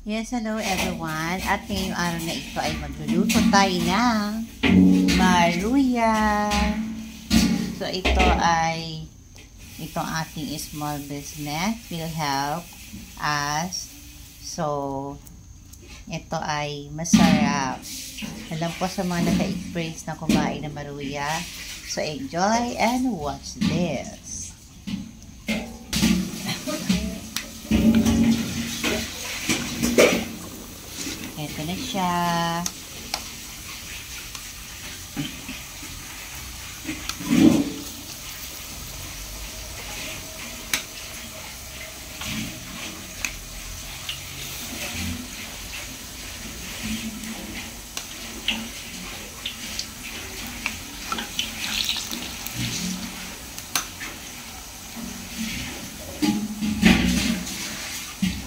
Yes, hello everyone. At ngayong araw na ito ay magluluto tayo ng maruya. So itong ating small business will help us. So ito ay masarap. Alam po sa mga naka-experience na kumain ng maruya. So enjoy and watch this. Ito na siya.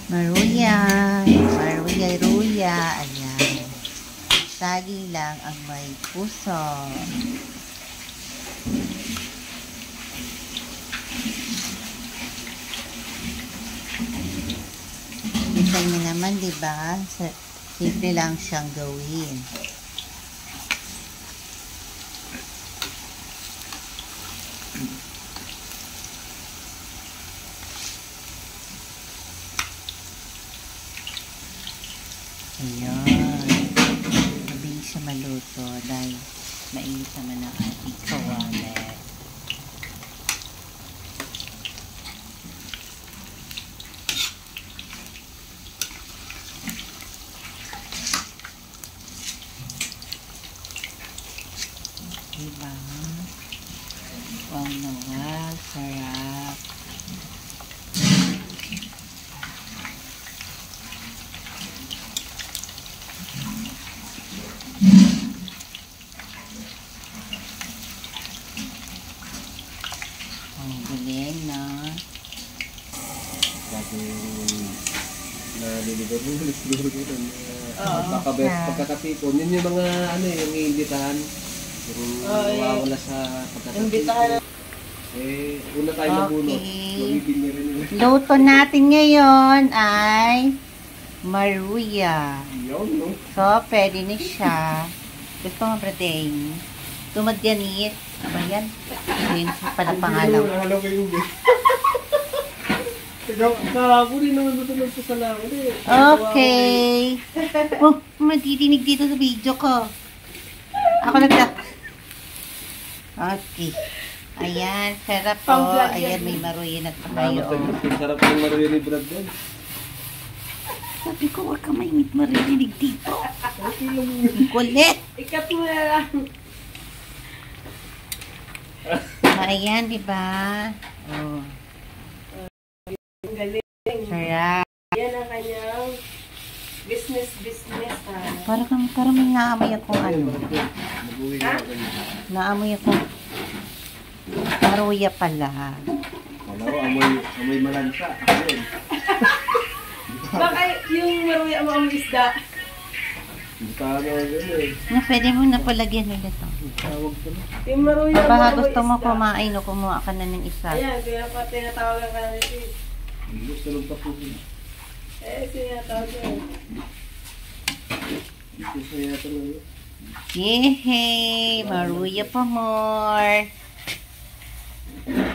Maruya. Ayan. Saging lang ang may puso. Kita niyo naman, diba? Simple lang siyang gawin. Ayan. Mabilis siya maluto dahil mainit naman ang ating kawali. Diba? Wow na wow. Sarap. Ang galing na. Naliligaw mo siguro doon. Pagkakatipon. Yun yung mga yung iimbitahan. Yung nawawala sa pagkakatipon. Una tayo nabunot. Magiging niya rin yun. Luto natin ngayon ay maruya. So, pwede na siya. Gusto mo ba din? Tumadyanit. Aba yan? Yun pala pangalan. Kahapon naman tutulog sa salamin eh. Okay. Oh, matidinig dito sa video ko. Ako Okay. Ayan, sarap po. Ayan, may maruya na tayo. Sarap yung maruya ni Brad doon. Sabi ko, huwag ka mainit marinig dito. Kulit. Ikat mo na lang. Ayan, diba? Oh. Ang galing. Sarap. Yan ang kanyang business ha. Parang may naamoy akong Naamoy akong maruya pala. Alam ko, amoy malansa. Baka yung maruya mo ang isda. Pwede mo na palagyan nila to. Yung maruya mo Baka ang gusto mo isda. kumain o kumuha ka na ng isa. Ayan, kaya pa tinatawagan ka na rin. Gusto lang pa po. Sinatawag yun. Gusto yata lang yun. Yehey! Maruya pa more!